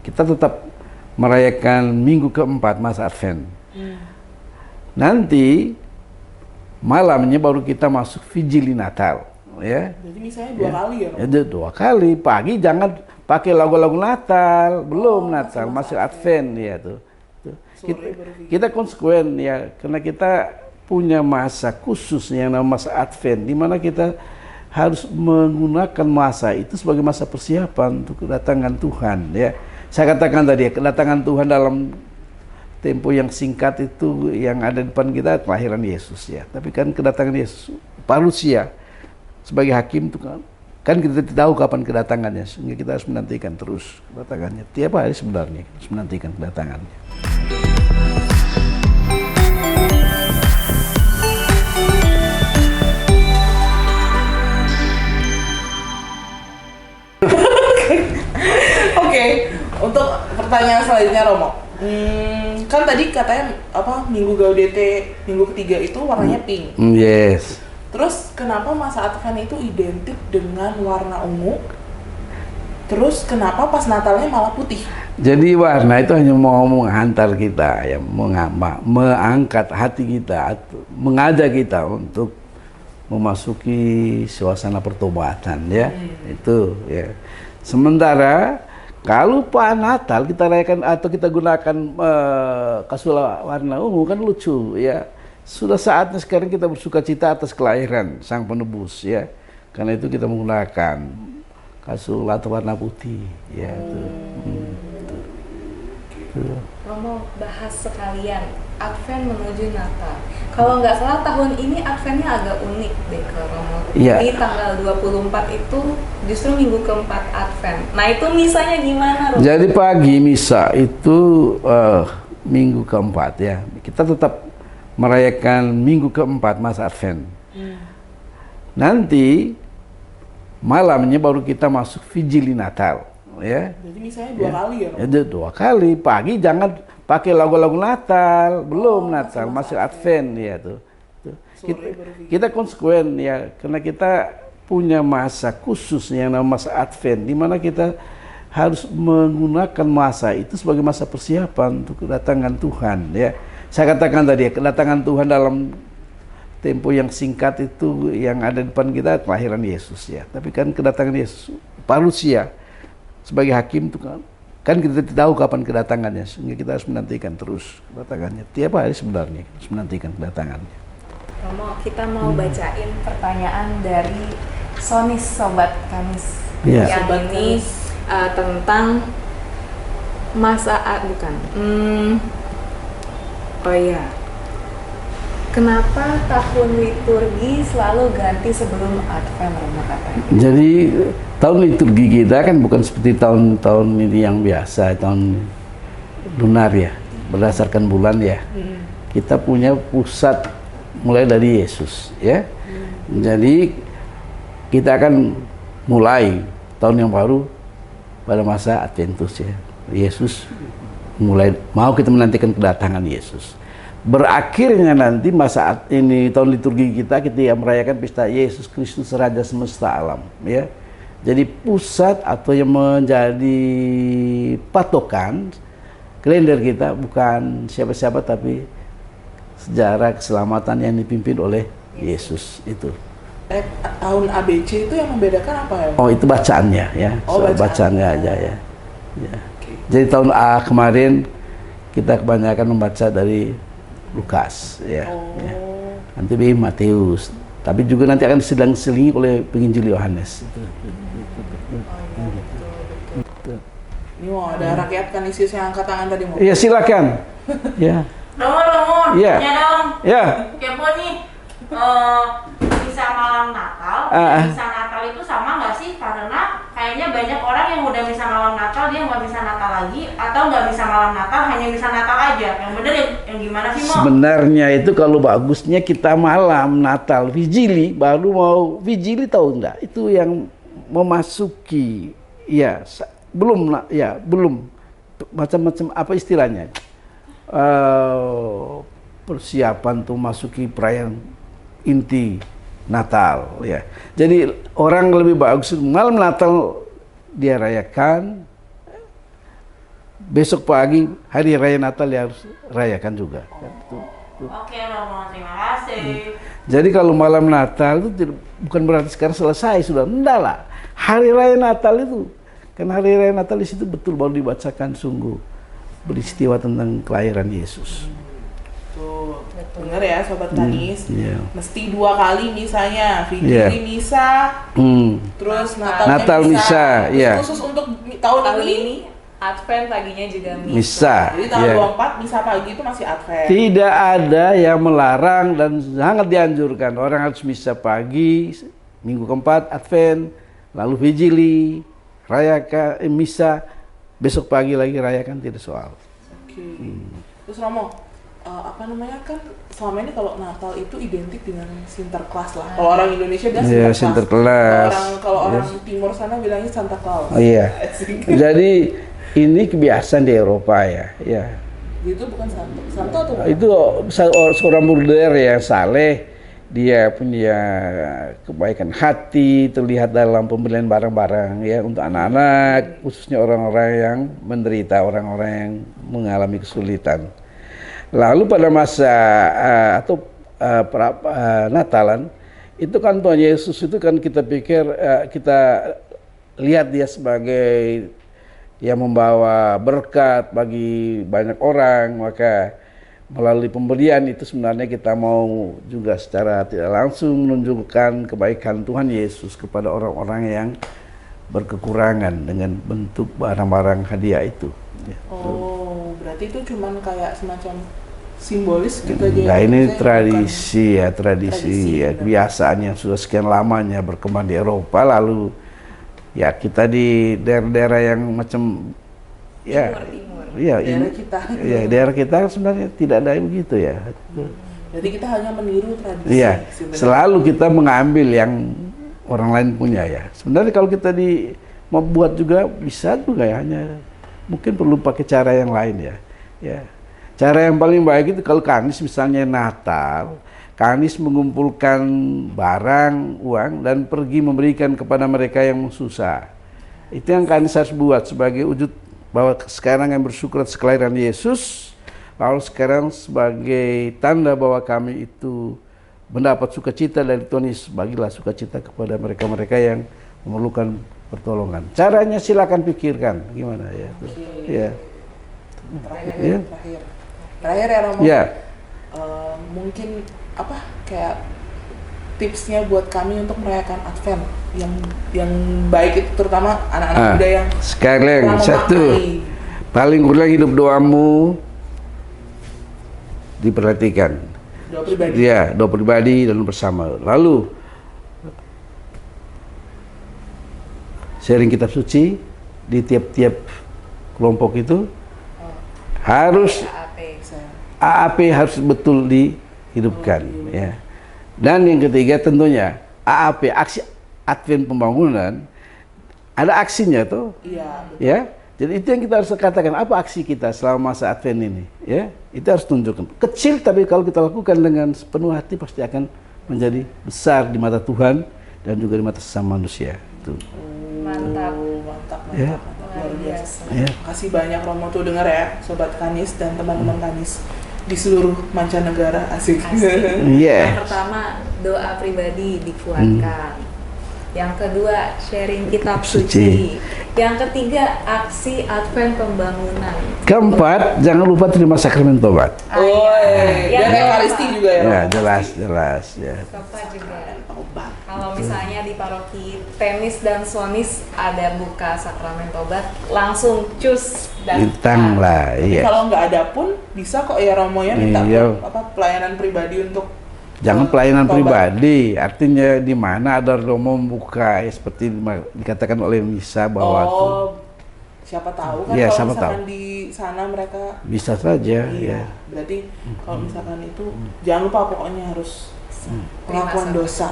kita tetap merayakan minggu keempat masa Advent. Nanti malamnya baru kita masuk Vigili Natal, ya. Jadi misalnya dua kali ya? Itu 2 kali. Pagi jangan pakai lagu-lagu Natal, belum Natal, masih Advent ya tuh. Kita konsekuen ya, karena kita punya masa khusus yang namanya masa Advent, di mana kita harus menggunakan masa itu sebagai masa persiapan untuk kedatangan Tuhan, ya. Saya katakan tadi, kedatangan Tuhan dalam tempo yang singkat itu yang ada di depan kita kelahiran Yesus, ya. Tapi kan kedatangan Yesus parusia sebagai hakim itu kan kita tidak tahu kapan kedatangannya, sehingga kita harus menantikan terus kedatangannya. Tiap hari sebenarnya kita harus menantikan kedatangannya. Oke, untuk pertanyaan selanjutnya Romo, kan tadi katanya apa Minggu Gaudete minggu ketiga itu warnanya pink. Yes. Terus kenapa masa Advent itu identik dengan warna ungu? Terus kenapa pas Natalnya malah putih? Jadi warna itu hanya mau menghantar kita, ya, mengangkat hati kita, mengajak kita untuk memasuki suasana pertobatan, ya. Itu, ya. Sementara kalau Pak Natal kita rayakan atau kita gunakan kasual warna ungu kan lucu, ya. Sudah saatnya sekarang kita bersukacita atas kelahiran Sang Penebus, ya. Karena itu kita menggunakan kasual atau warna putih, ya. Romo bahas sekalian Advent menuju Natal. Kalau nggak salah tahun ini Adventnya agak unik deh ke Romo. Iya. Di tanggal 24 itu justru minggu keempat Advent. Nah itu misanya gimana Romo? Jadi pagi misa itu minggu keempat, ya. Kita tetap merayakan minggu keempat masa Advent. Nanti malamnya baru kita masuk Vigili Natal, ya. Jadi misalnya dua kali ya? Itu 2 kali. Pagi jangan pakai lagu-lagu Natal, belum Natal, masih Advent ya tuh. Kita konsekuen ya, karena kita punya masa khusus yang namanya masa Advent, di mana kita harus menggunakan masa itu sebagai masa persiapan untuk kedatangan Tuhan, ya. Saya katakan tadi, kedatangan Tuhan dalam tempo yang singkat itu yang ada di depan kita kelahiran Yesus, ya. Tapi kan kedatangan Yesus parusia sebagai hakim itu kan kita tidak tahu kapan kedatangannya, sehingga kita harus menantikan terus kedatangannya. Tiap hari sebenarnya kita harus menantikan kedatangannya. Romo, kita mau bacain pertanyaan dari Sonis Sobat Kamis. Ya. Yang Sobat ini tentang masa bukan. Oh iya. Kenapa tahun liturgi selalu ganti sebelum Advent, Romo katanya? Jadi tahun liturgi kita kan bukan seperti tahun-tahun ini yang biasa, tahun lunar ya, berdasarkan bulan ya. Kita punya pusat mulai dari Yesus, ya. Jadi kita akan mulai tahun yang baru pada masa Adventus, ya. Yesus mulai mau kita menantikan kedatangan Yesus. Berakhirnya nanti masa ini tahun liturgi kita merayakan pesta Yesus Kristus Raja semesta alam, ya. Jadi pusat atau yang menjadi patokan kalender kita bukan siapa-siapa, tapi sejarah keselamatan yang dipimpin oleh Yesus itu. Tahun ABC itu yang membedakan apa ya? Oh, itu bacaannya, ya. Bacaannya aja, ya. Okay. Jadi tahun A kemarin kita kebanyakan membaca dari Lukas, ya. Ya. Nanti di Matius, tapi juga nanti akan diselingi oleh penginjil Yohanes. Ini mau ada rakyat Kanisius yang angkat tangan tadi mau? Iya, silakan. Ya. Romo, Iya. ya dong. Ya. Kepo nih, misa malam Natal, misa Natal itu sama nggak sih? Karena kayaknya banyak orang yang udah misa malam Natal dia nggak misa Natal lagi, atau nggak misa malam Natal hanya misa Natal aja. Yang bener yang gimana sih, Mo? Sebenarnya itu kalau bagusnya kita malam Natal Vigili, baru mau Vigili, tahu enggak? Itu yang memasuki, ya belum macam-macam apa istilahnya, persiapan tuh masuki perayaan inti Natal, ya. Jadi orang lebih bagus malam Natal dia rayakan besok pagi hari raya Natal ya harus rayakan juga. Oke Romo, terima kasih. Jadi kalau malam Natal itu bukan berarti sekarang selesai sudah, enggak lah. Hari raya Natal itu, kan hari raya Natal di situ betul baru dibacakan sungguh peristiwa tentang kelahiran Yesus. Tuh, bener ya Sobat Kanis. Iya. Mesti 2 kali misanya, Vigili Iya. misa, terus Natal misa, Terus iya. khusus untuk tahun Tahun ini, ini Advent paginya juga misa. Misa. jadi tanggal Iya. 24 misa pagi itu masih Advent. Tidak ada yang melarang dan sangat dianjurkan orang harus misa pagi, minggu keempat Advent, lalu Vigili, rayakan misa, besok pagi lagi rayakan, tidak soal. Oke. Terus Romo, apa namanya kan selama ini kalau Natal itu identik dengan Sinterklas lah. Kalau orang Indonesia bilang Iya, Sinterklas. Sinterklas. Kalau orang Timur sana bilangnya Santa Claus. Oh iya. Asik. Jadi ini kebiasaan di Eropa ya. Ya. Itu bukan Santa. Santa atau bukan? Itu seorang murid yang saleh, dia punya kebaikan hati, terlihat dalam pembelian barang-barang ya untuk anak-anak, khususnya orang-orang yang menderita, orang-orang yang mengalami kesulitan. Lalu pada masa Natalan itu kan Tuhan Yesus itu kan kita pikir kita lihat dia sebagai yang membawa berkat bagi banyak orang, maka melalui pemberian itu sebenarnya kita mau juga secara tidak langsung menunjukkan kebaikan Tuhan Yesus kepada orang-orang yang berkekurangan dengan bentuk barang-barang hadiah itu. Ya. Oh, berarti itu cuman kayak semacam simbolis gitu aja. Nah, ini Maksudnya tradisi ya, tradisi ya, benar. kebiasaan yang sudah sekian lamanya berkembang di Eropa, lalu ya kita di daerah-daerah yang macam ya Timur. iya Daerah ini kita. ya daerah kita sebenarnya tidak ada yang begitu ya. Jadi kita hanya meniru tradisi. Iya, sebenarnya. selalu kita mengambil yang orang lain punya ya. Sebenarnya kalau kita mau buat juga bisa juga ya, hanya mungkin perlu pakai cara yang lain ya. Ya. Cara yang paling baik itu kalau Kanis misalnya Natal, Kanis mengumpulkan barang, uang dan pergi memberikan kepada mereka yang susah. Itu yang Kanis harus buat sebagai wujud bahwa sekarang yang bersyukur atas kelahiran Yesus, lalu sekarang sebagai tanda bahwa kami itu mendapat sukacita dari Tuhan Yesus, bagilah sukacita kepada mereka-mereka yang memerlukan pertolongan. Caranya silakan pikirkan gimana ya. Ya. Terakhir, Iya. terakhir ya Romo. Ya. Mungkin apa kayak tipsnya buat kami untuk merayakan Advent yang baik itu terutama anak-anak muda yang Sekarang kurang satu memaknai. paling kurang hidup doamu diperhatikan. Doa pribadi. Ya, doa pribadi dan bersama. Lalu sharing kitab suci di tiap-tiap kelompok itu harus AAP. AAP harus betul dihidupkan ya. Dan yang ketiga tentunya AAP, aksi Advent Pembangunan, ada aksinya tuh Iya, betul. ya. Jadi itu yang kita harus katakan, apa aksi kita selama masa Advent ini ya. Itu harus tunjukkan. Kecil tapi kalau kita lakukan dengan sepenuh hati pasti akan menjadi besar di mata Tuhan dan juga di mata sesama manusia. Itu. Mantap. Mantap, Ya. mantap, luar biasa. Ya. Makasih banyak Romo tuh dengar ya, Sobat Kanis dan teman-teman Kanis di seluruh mancanegara, asik. Asik. Iya. Yang pertama, doa pribadi dikuatkan. Yang kedua, sharing kitab suci. Yang ketiga, aksi Advent Pembangunan. Keempat, jangan lupa terima sakramen tobat. Oh, Yang dan Ekaristi juga ya. Ya, Romo? jelas ya. Keempat juga. Tobat. Kalau misalnya di paroki Temis dan Sonis ada buka sakramen tobat, langsung cus Bintang lah, Tapi iya. kalau nggak ada pun bisa kok ya Romo ya minta Iya. pelayanan pribadi untuk Jangan pelayanan tobat. pribadi, artinya di mana ada Romo membuka ya, seperti dikatakan oleh Misa bahwa tuh Oh, siapa tahu kan Iya, kalau siapa misalkan tahu. di sana mereka bisa saja iya. ya. Berarti kalau misalkan itu jangan lupa pokoknya harus pengakuan Terima dosa.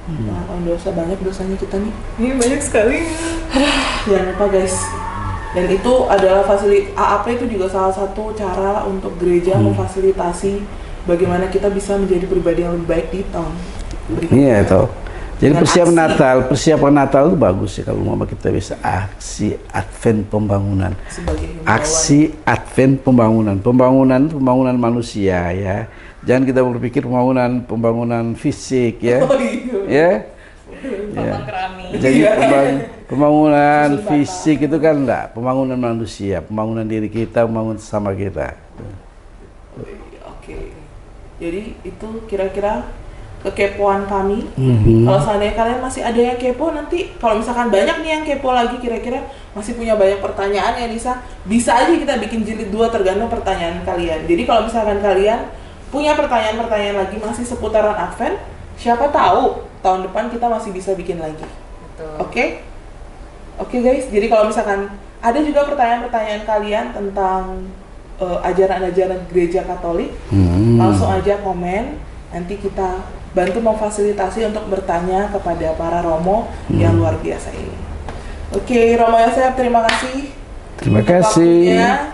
Pengakuan dosa, banyak dosanya kita nih. Ini banyak sekali. Jangan lupa guys. Dan itu adalah AAP itu juga salah satu cara untuk gereja memfasilitasi bagaimana kita bisa menjadi pribadi yang lebih baik di tahun berikutnya. Iya toh. Jadi dengan aksi persiapan Natal itu bagus ya kalau mama kita bisa aksi Advent pembangunan. sebagai himbauan. Aksi Advent pembangunan manusia ya. Jangan kita berpikir pembangunan fisik ya. Oh iya. Ya. Pembangunan kerami. Jadi pembangunan fisik itu kan enggak, pembangunan manusia, pembangunan diri kita, pembangunan sama kita. Oke. Jadi itu kira-kira kekepoan kami. Kalau seandainya kalian masih ada yang kepo, nanti kalau misalkan banyak nih yang kepo lagi, kira-kira masih punya banyak pertanyaan ya Nisa, bisa aja kita bikin jilid 2 tergantung pertanyaan kalian. Jadi kalau misalkan kalian punya pertanyaan-pertanyaan lagi masih seputaran Advent, siapa tahu tahun depan kita masih bisa bikin lagi. Betul. Oke? Oke guys, jadi kalau misalkan ada juga pertanyaan-pertanyaan kalian tentang ajaran-ajaran gereja Katolik, langsung aja komen, nanti kita bantu memfasilitasi untuk bertanya kepada para Romo yang luar biasa ini. Oke, Romo Yosef, terima kasih. Terima untuk kasih. waktunya.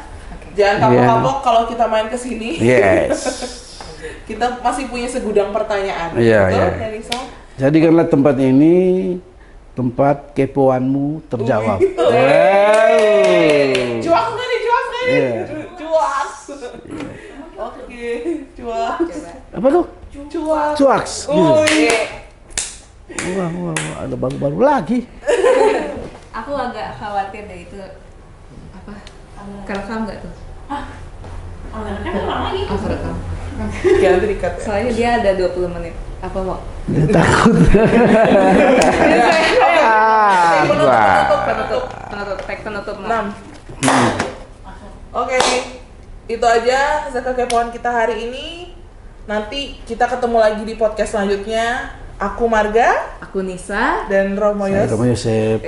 Jangan kapok-kapok kalau kita main ke sini. Yes. Kita masih punya segudang pertanyaan. Iya, Betul, iya. Nisa? Jadikanlah tempat ini tempat kepoanmu terjawab. Wow. Cuak nggak nih? Cuak nggak nih? Iya. Cuak. Oke, cuak. Coba. Apa tuh? Cuak. Cuaks. Gitu. Wih. Wah, ada baru-baru lagi. Aku agak khawatir deh itu apa? Kerekam nggak tuh? Kan ulang lagi. Oh, kerekam. Ya, nanti di-cut ya. Soalnya dia ada 20 menit. Apa mau? Dia takut. Penutup. 6. Oke, itu aja kekepoan kita hari ini. Nanti kita ketemu lagi di podcast selanjutnya. Aku Marga Aku Nisa. dan Romo Saya Romo Yosef.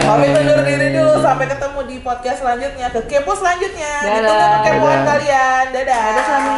Pamit undur diri dulu, sampai ketemu di podcast selanjutnya, kekepo selanjutnya. Dadah. Ditunggu kekepoan Dadah. kalian. Dadah. Dadah, Sami.